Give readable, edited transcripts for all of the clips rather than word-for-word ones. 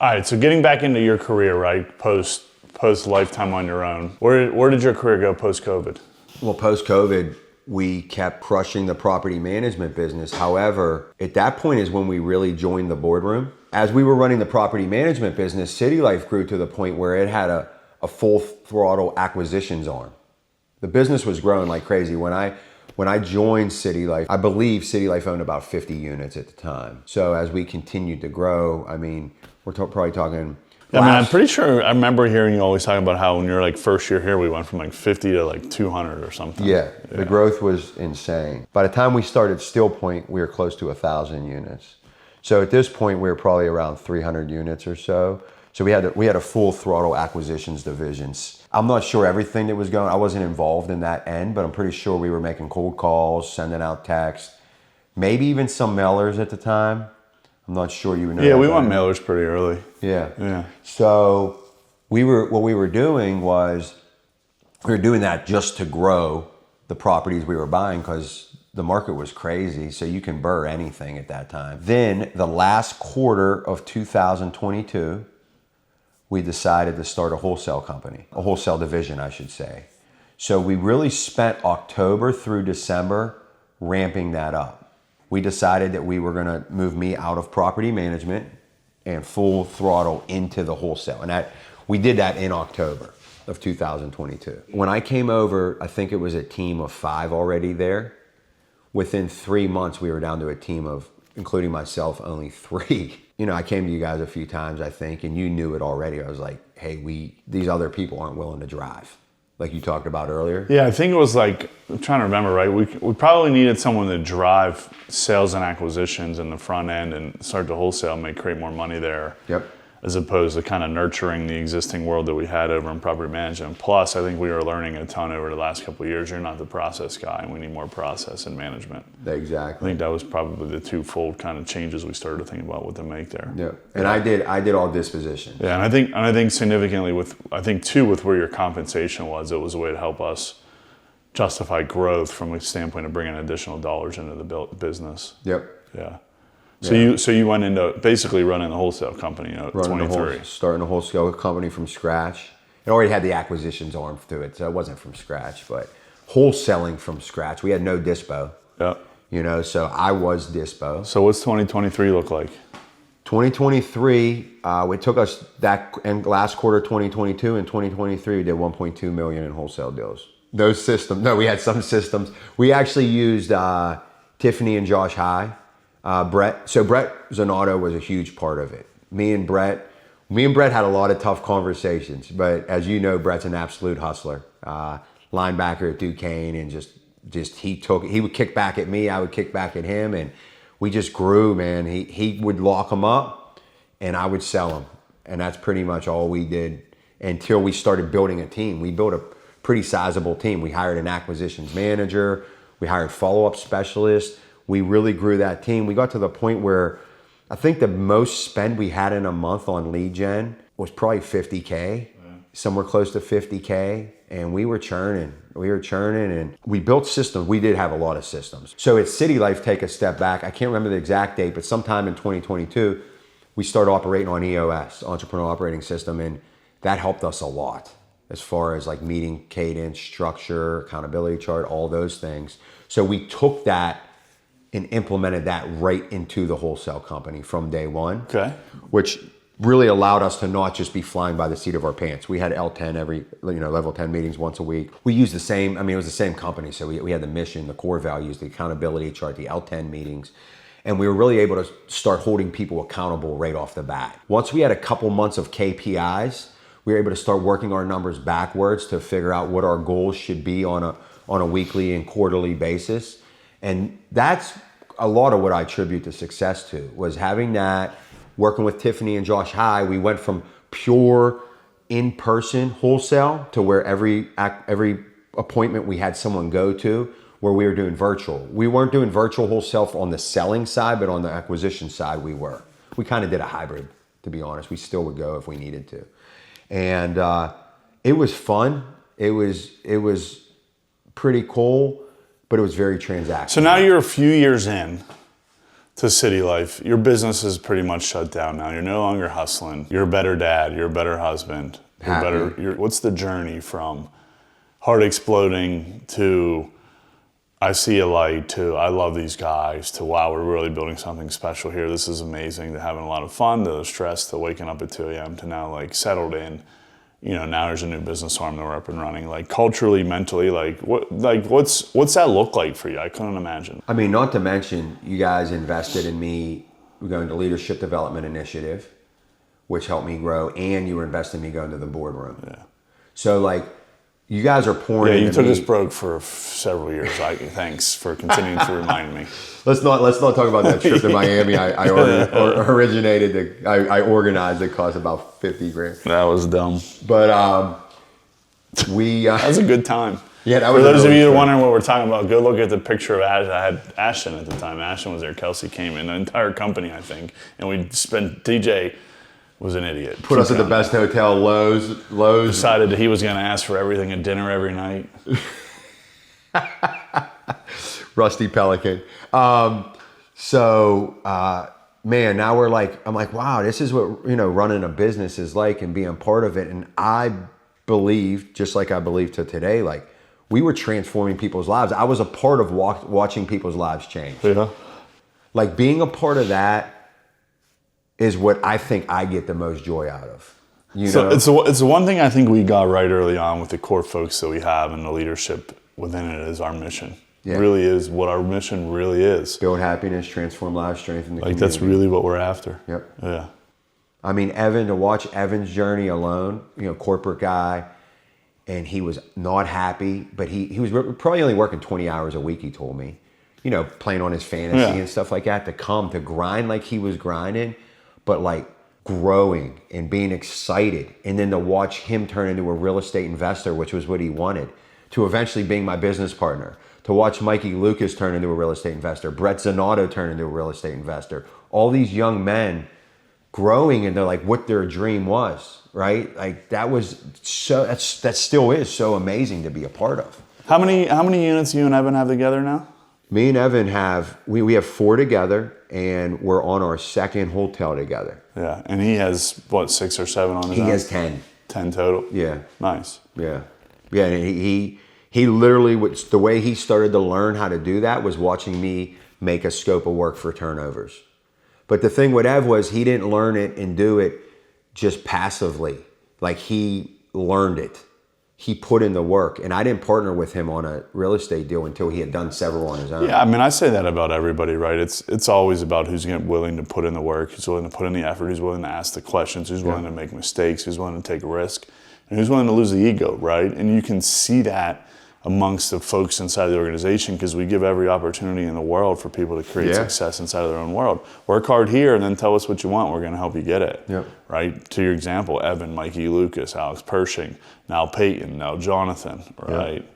All right, so getting back into your career, right, post lifetime on your own, where did your career go post-COVID? Well, post-COVID, we kept crushing the property management business. However, at that point is when we really joined the boardroom. As we were running the property management business, City Life grew to the point where it had a full throttle acquisitions arm. The business was growing like crazy. When I joined City Life, I believe City Life owned about 50 units at the time. So as we continued to grow, I mean, we're probably talking. I'm pretty sure I remember hearing you always talking about how when you're like first year here, we went from like 50 to like 200 or something. Yeah, the growth was insane. By the time we started SteelPoint, we were close to 1,000 units. So at this point, we were probably around 300 units or so. So we had a full throttle acquisitions divisions. I'm not sure everything that was going. I wasn't involved in that end, but I'm pretty sure we were making cold calls, sending out texts, maybe even some mailers at the time. I'm not sure you know. Yeah, we went mailers pretty early. Yeah. So what we were doing was we were doing that just to grow the properties we were buying because the market was crazy. So you can burr anything at that time. Then the last quarter of 2022, we decided to start a wholesale company, a wholesale division, I should say. So we really spent October through December ramping that up. We decided that we were gonna move me out of property management and full throttle into the wholesale. And we did that in October of 2022. When I came over, I think it was a team of 5 already there. Within 3 months, we were down to a team of, including myself, only 3. You know, I came to you guys a few times, I think, and you knew it already. I was like, hey, these other people aren't willing to drive, like you talked about earlier. Yeah, I think it was like, I'm trying to remember, right? We probably needed someone to drive sales and acquisitions in the front end and start to wholesale and create more money there. Yep. As opposed to kind of nurturing the existing world that we had over in property management. Plus, I think we were learning a ton over the last couple of years. You're not the process guy, and we need more process and management. Exactly. I think that was probably the twofold kind of changes we started to think about what to make there. Yeah, and I did all disposition. Yeah, and I think significantly with where your compensation was, it was a way to help us justify growth from a standpoint of bringing additional dollars into the business. Yep. Yeah. So you went into basically running the wholesale company at 23. Starting a wholesale company from scratch. It already had the acquisitions arm to it, so it wasn't from scratch, but wholesaling from scratch. We had no dispo. Yeah. You know, so I was dispo. So what's 2023 look like? 2023, it took us that and last quarter 2022 and 2023 we did 1.2 million in wholesale deals. Those systems, no, we had some systems. We actually used Tiffany and Josh High. Brett Zanotto was a huge part of it. Me and Brett had a lot of tough conversations, but as you know, Brett's an absolute hustler. Linebacker at Duquesne, and just he would kick back at me, I would kick back at him, and we just grew, man. He would lock them up and I would sell them. And that's pretty much all we did until we started building a team. We built a pretty sizable team. We hired an acquisitions manager, we hired follow-up specialists. We really grew that team. We got to the point where I think the most spend we had in a month on lead gen was probably $50K, somewhere close to $50K. And we were churning and we built systems. We did have a lot of systems. So at City Life, take a step back. I can't remember the exact date, but sometime in 2022, we started operating on EOS, Entrepreneurial Operating System. And that helped us a lot as far as like meeting cadence, structure, accountability chart, all those things. So we took that and implemented that right into the wholesale company from day one. Okay. Which really allowed us to not just be flying by the seat of our pants. We had L10 level 10 meetings once a week. We used the same, it was the same company. So we had the mission, the core values, the accountability chart, the L10 meetings. And we were really able to start holding people accountable right off the bat. Once we had a couple months of KPIs, we were able to start working our numbers backwards to figure out what our goals should be on a weekly and quarterly basis. And that's a lot of what I attribute the success to, was having that, working with Tiffany and Josh High. We went from pure in-person wholesale to where every appointment we had someone go to, where we were doing virtual. We weren't doing virtual wholesale on the selling side, but on the acquisition side we were. We kind of did a hybrid, to be honest. We still would go if we needed to. And it was fun. It was pretty cool, but it was very transactional. So now you're a few years in to City Life, your business is pretty much shut down now. You're no longer hustling. You're a better dad. You're a better husband. What's the journey from heart exploding to I see a light to I love these guys to wow, we're really building something special here. This is amazing, to having a lot of fun, to the stress, to waking up at 2 a.m. to now like settled in. Now there's a new business arm that we're up and running. Like culturally, mentally, what's that look like for you? I couldn't imagine. I mean, not to mention, you guys invested in me going to Leadership Development Initiative, which helped me grow, and you were investing in me going to the boardroom. Yeah. So like, you guys are pouring. Yeah, you into took me. us broke for several years. Thanks for continuing to remind me. Let's not talk about that trip to Miami. I originated. I organized. It cost about $50,000. That was dumb. But that was a good time. Yeah, that for was. For those of you that are wondering what we're talking about, go look at the picture of Ash. I had Ashton at the time. Ashton was there. Kelsey came in. The entire company, I think, and we spent. DJ was an idiot. Put us at the best hotel, Lowe's. Decided that he was going to ask for everything at dinner every night. Rusty Pelican. Man, now I'm like, wow, this is what, running a business is like and being part of it. And I believe, just like I believe to today, like we were transforming people's lives. I was a part of watching people's lives change. Yeah. Like being a part of that is what I think I get the most joy out of. It's the one thing I think we got right early on with the core folks that we have and the leadership within it is our mission. Yeah. It really is what our mission really is. Build happiness, transform lives, strengthen the community. That's really what we're after. Yep. Yeah. I mean, to watch Evan's journey alone, corporate guy, and he was not happy, but he was probably only working 20 hours a week, he told me, playing on his fantasy and stuff like that, to grind like he was grinding, but like growing and being excited, and then to watch him turn into a real estate investor, which was what he wanted, to eventually being my business partner, to watch Mikey Lucas turn into a real estate investor, Brett Zanotto turn into a real estate investor, all these young men growing into like what their dream was, right? Like that still is so amazing to be a part of. How many units you and Evan have together now? Me and Evan we have 4 together, and we're on our second hotel together. Yeah, and he has, 6 or 7 on his own? He has 10. 10 total? Yeah. Nice. Yeah. Yeah, and he literally, the way he started to learn how to do that was watching me make a scope of work for turnovers. But the thing with Ev was he didn't learn it and do it just passively. Like he learned it. He put in the work, and I didn't partner with him on a real estate deal until he had done several on his own. Yeah, I mean, I say that about everybody, right? It's always about who's willing to put in the work, who's willing to put in the effort, who's willing to ask the questions, who's willing to make mistakes, who's willing to take a risk, and who's willing to lose the ego, right? And you can see that amongst the folks inside the organization because we give every opportunity in the world for people to create success inside of their own world. Work hard here and then tell us what you want. We're going to help you get it, right? To your example, Evan, Mikey Lucas, Alex Pershing, now Peyton, now Jonathan, right?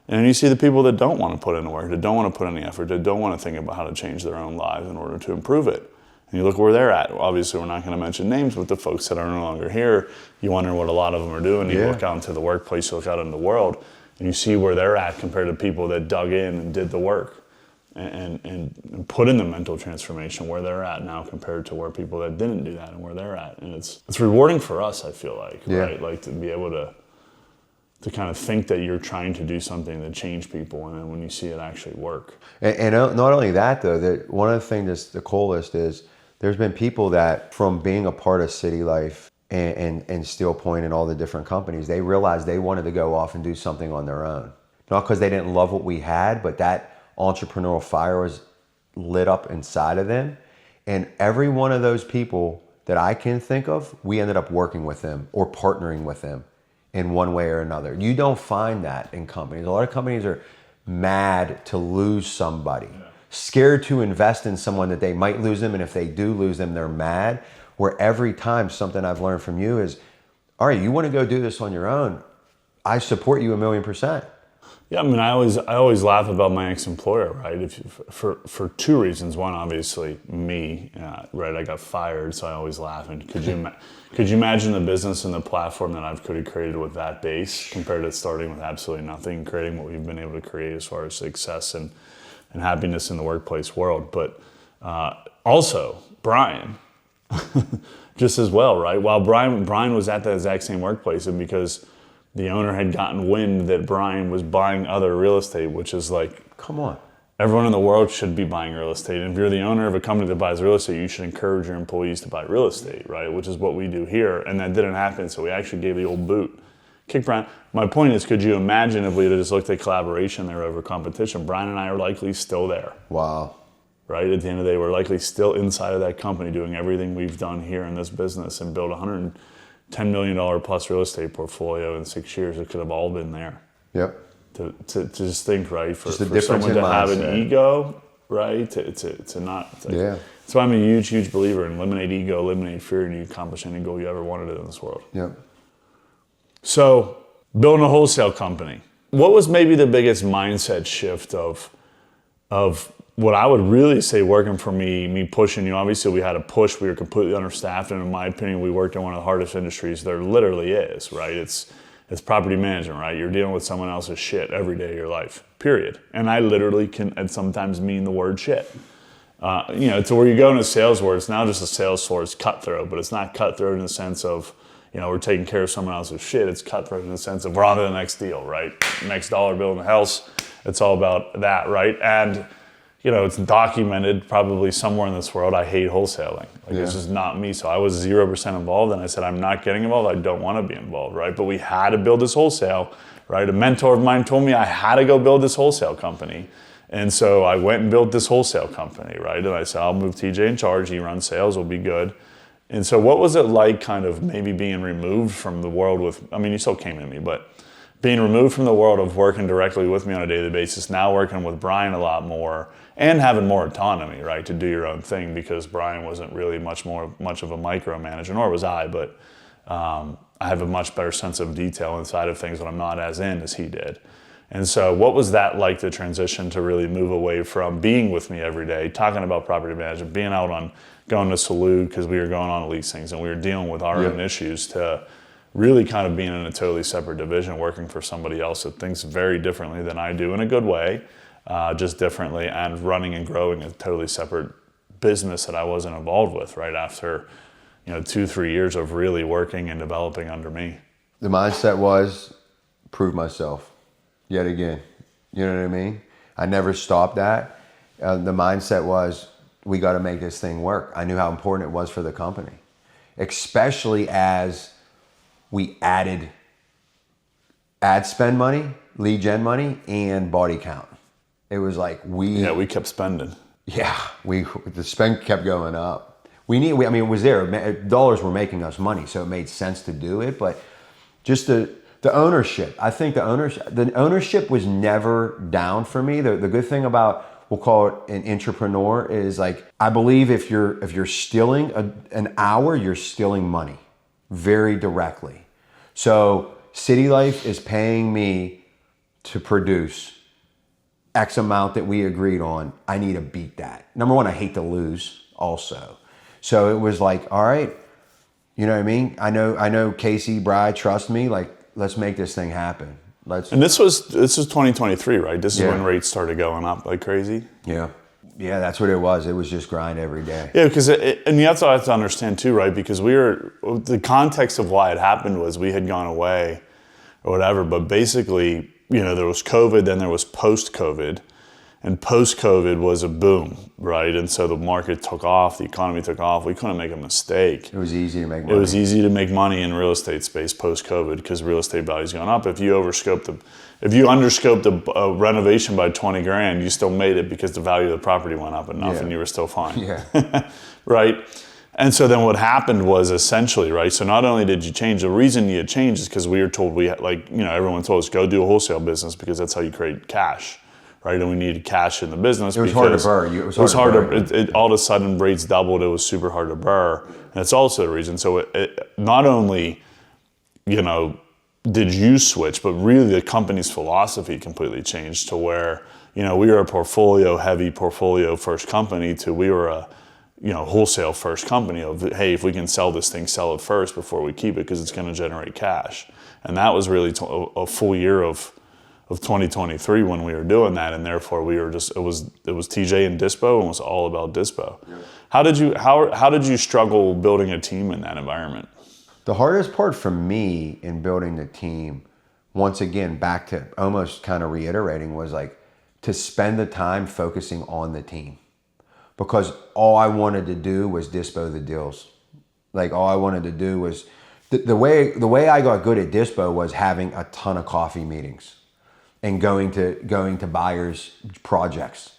And you see the people that don't want to put in the work, that don't want to put in the effort, that don't want to think about how to change their own lives in order to improve it. And you look where they're at. Obviously, we're not going to mention names, but the folks that are no longer here, you wonder what a lot of them are doing. You look out into the workplace, you look out into the world, and you see where they're at compared to people that dug in and did the work and put in the mental transformation where they're at now compared to where people that didn't do that and where they're at. And it's rewarding for us, I feel like, right? Like to be able to kind of think that you're trying to do something that change people, and then when you see it actually work. And not only that, though, that one of the things that's the coolest is there's been people that from being a part of City Life and SteelPoint and all the different companies, they realized they wanted to go off and do something on their own. Not because they didn't love what we had, but that entrepreneurial fire was lit up inside of them. And every one of those people that I can think of, we ended up working with them or partnering with them in one way or another. You don't find that in companies. A lot of companies are mad to lose somebody, scared to invest in someone that they might lose them, and if they do lose them, they're mad. Where every time something I've learned from you is, all right, you want to go do this on your own, I support you 1,000,000%. Yeah, I mean, I always laugh about my ex-employer, right? For 2 reasons. One, obviously, me, right? I got fired, so I always laugh. And could you imagine the business and the platform that I could have created with that base compared to starting with absolutely nothing, creating what we've been able to create as far as success and happiness in the workplace world? But Also, Brian, just as well, right? While Brian was at the exact same workplace, and because the owner had gotten wind that Brian was buying other real estate, which is like, come on. Everyone in the world should be buying real estate. And if you're the owner of a company that buys real estate, you should encourage your employees to buy real estate, right? Which is what we do here. And that didn't happen, so we actually gave the old boot. Kick Brian. My point is, could you imagine if we had just looked at collaboration there over competition? Brian and I are likely still there. Wow. Right? At the end of the day, we're likely still inside of that company doing everything we've done here in this business and build a $110 million plus real estate portfolio in 6 years. It could have all been there. Yep. To just think, right, for someone to have mindset. an ego, right, to not. It's like, Yeah. So I'm a huge believer in eliminate ego, eliminate fear, and you accomplish any goal you ever wanted in this world. Yep. So building a wholesale company. What was maybe the biggest mindset shift of what I would really say working for me pushing you? Obviously, we had a push. We were completely understaffed, and in my opinion, we worked in one of the hardest industries there literally is, right? It's property management, right? You're dealing with someone else's shit every day of your life, period. And I literally can and sometimes mean the word shit. To where you go into sales where it's now just a sales floor, it's cutthroat, but it's not cutthroat in the sense of, we're taking care of someone else's shit. It's cutthroat in the sense of we're on to the next deal, right? Next dollar bill in the house. It's all about that, right? And it's documented probably somewhere in this world. I hate wholesaling. This is not me. So I was 0% involved, and I said, I'm not getting involved. I don't want to be involved, right? But we had to build this wholesale, right? A mentor of mine told me I had to go build this wholesale company. And so I went and built this wholesale company, right? And I said, I'll move TJ in charge. He runs sales, will be good. And so what was it like kind of maybe being removed from the world you still came to me, but being removed from the world of working directly with me on a daily basis, now working with Brian a lot more and having more autonomy, right, to do your own thing, because Brian wasn't really much of a micromanager, nor was I, but I have a much better sense of detail inside of things when I'm not as in as he did. And so what was that like, the transition to really move away from being with me every day, talking about property management, being out on going to Salud because we were going on leasings and we were dealing with our own issues, to really kind of being in a totally separate division, working for somebody else that thinks very differently than I do in a good way, just differently, and running and growing a totally separate business that I wasn't involved with right after 2-3 years of really working and developing under me. The mindset was prove myself yet again. You know what I mean? I never stopped that. The mindset was we got to make this thing work. I knew how important it was for the company, especially as we added ad spend money, lead gen money, and body count. It was like we kept spending. Yeah, the spend kept going up. It was there. Dollars were making us money, so it made sense to do it. But just the ownership. I think the ownership was never down for me. The good thing about, we'll call it an Intrapreneur, is like, I believe if you're stealing an hour, you're stealing money very directly. So City Life is paying me to produce X amount that we agreed on. I need to beat that. Number one, I hate to lose also. So it was like, all right, you know what I mean? I know Casey, Bri, trust me, like, let's make this thing happen. And this was 2023, right? This is when rates started going up like crazy. Yeah. Yeah, that's what it was. It was just grind every day. Yeah, because and you have to understand too, right? Because the context of why it happened was we had gone away or whatever, but basically, there was COVID, then there was post-COVID, and post-COVID was a boom, right? And so the market took off, the economy took off. We couldn't make a mistake. It was easy to make money. It was easy to make money in real estate space post-COVID because real estate value's gone up. If you underscoped a renovation by 20 grand, you still made it because the value of the property went up enough and you were still fine. Yeah. Right? And so then what happened was essentially, right, so not only did you change, the reason you had changed is because we were told everyone told us, go do a wholesale business because that's how you create cash, right? And we needed cash in the business. It was hard to burr. It was hard to burr. All of a sudden, rates doubled. It was super hard to burr. And that's also the reason. So it not only, did you switch, but really the company's philosophy completely changed to where, we were a portfolio-heavy, portfolio-first company to we were a, wholesale first company of, hey, if we can sell this thing, sell it first before we keep it because it's going to generate cash. And that was really a full year of of 2023 when we were doing that, and therefore we were just it was TJ and Dispo, and it was all about Dispo. Yeah. How did you struggle building a team in that environment? The hardest part for me in building the team, once again, back to almost kind of reiterating, was like to spend the time focusing on the team. Because all I wanted to do was dispo the deals. Like all I wanted to do was, the way I got good at dispo was having a ton of coffee meetings and going to buyers' projects.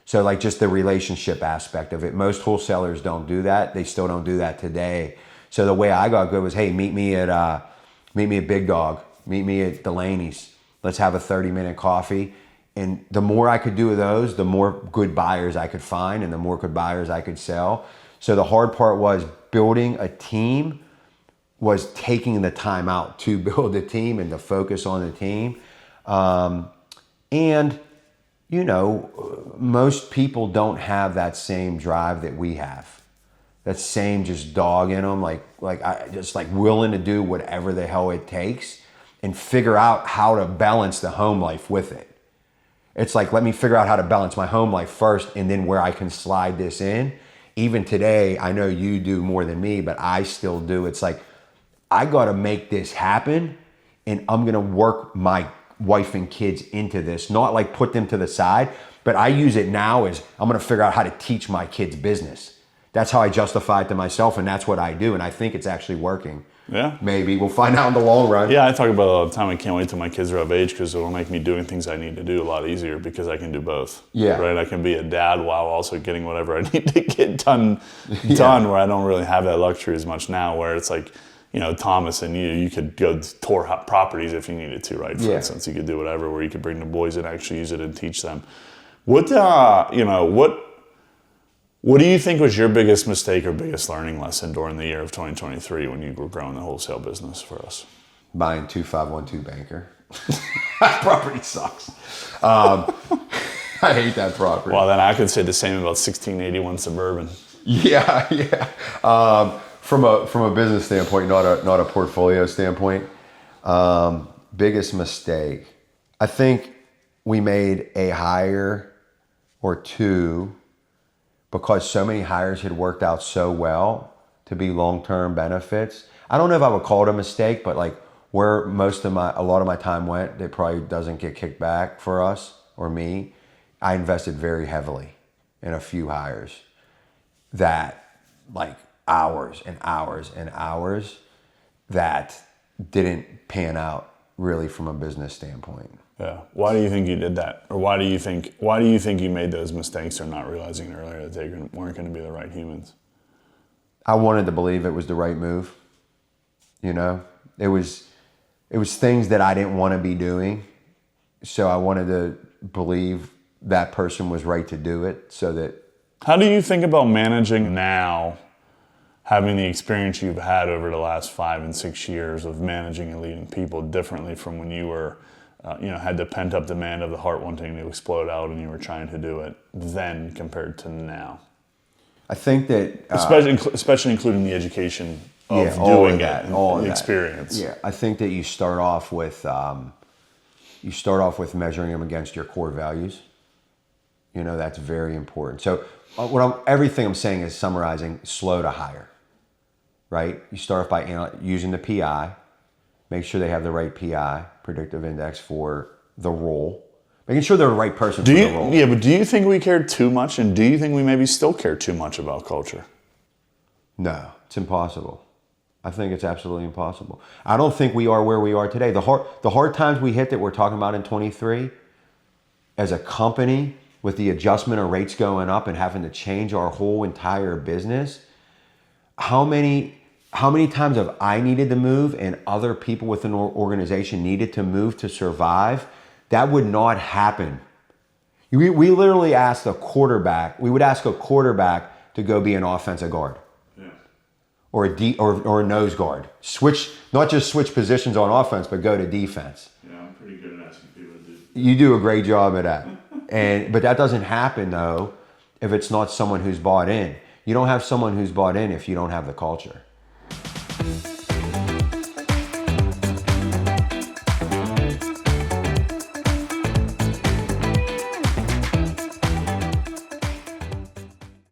So like just the relationship aspect of it. Most wholesalers don't do that. They still don't do that today. So the way I got good was, hey, meet me at Big Dog, meet me at Delaney's. Let's have a 30-minute coffee. And the more I could do of those, the more good buyers I could find and the more good buyers I could sell. So the hard part was building a team, was taking the time out to build a team and to focus on the team. And, you know, most people don't have that same drive that we have. That same just dog in them, like I just like willing to do whatever the hell it takes and figure out how to balance the home life with it. It's like, let me figure out how to balance my home life first and then where I can slide this in. Even today, I know you do more than me, but I still do. It's like, I got to make this happen and I'm going to work my wife and kids into this, not like put them to the side, but I use it now as I'm going to figure out how to teach my kids business. That's how I justify it to myself, and that's what I do, and I think it's actually working. Yeah. Maybe. We'll find out in the long run. Yeah, I talk about it all the time. I can't wait till my kids are of age because it'll make me doing things I need to do a lot easier because I can do both. Yeah. Right? I can be a dad while also getting whatever I need to get done where I don't really have that luxury as much now, where it's like, you know, Thomas and you could go tour properties if you needed to, right? For instance, you could do whatever, where you could bring the boys and actually use it and teach them. What do you think was your biggest mistake or biggest learning lesson during the year of 2023 when you were growing the wholesale business for us? Buying 2512 Banker. That property sucks. I hate that property. Well, then I could say the same about 1681 Suburban. Yeah. From a business standpoint, not a portfolio standpoint. Biggest mistake. I think we made a hire or two because so many hires had worked out so well to be long-term benefits. I don't know if I would call it a mistake, but like where a lot of my time went, it probably doesn't get kicked back for us or me. I invested very heavily in a few hires that like hours and hours and hours that didn't pan out really from a business standpoint. Yeah. Why do you think you did that? Or why do you think you made those mistakes or not realizing earlier that they weren't going to be the right humans? I wanted to believe it was the right move. You know, it was things that I didn't want to be doing. So I wanted to believe that person was right to do it so that. How do you think about managing now, having the experience you've had over the last 5 and 6 years of managing and leading people differently from when you were had the pent up demand of the heart wanting to explode out and you were trying to do it then compared to now? I think that... especially including the education of doing it and the experience. Yeah, I think that you start off with measuring them against your core values. You know, that's very important. So everything I'm saying is summarizing slow to hire, right? You start off by using the PI, make sure they have the right PI, predictive index for the role, making sure they're the right person for the role. Yeah, but do you think we cared too much, and do you think we maybe still care too much about culture? No, it's impossible. I think it's absolutely impossible. I don't think we are where we are today. The hard times we hit that we're talking about in 23, as a company, with the adjustment of rates going up and having to change our whole entire business, how many times have I needed to move and other people within an organization needed to move to survive? That would not happen. We literally asked a quarterback, we would ask a quarterback to go be an offensive guard. Yeah. Or a nose guard. Not just switch positions on offense, but go to defense. Yeah, I'm pretty good at asking people to do. You do a great job at that. But that doesn't happen though if it's not someone who's bought in. You don't have someone who's bought in if you don't have the culture.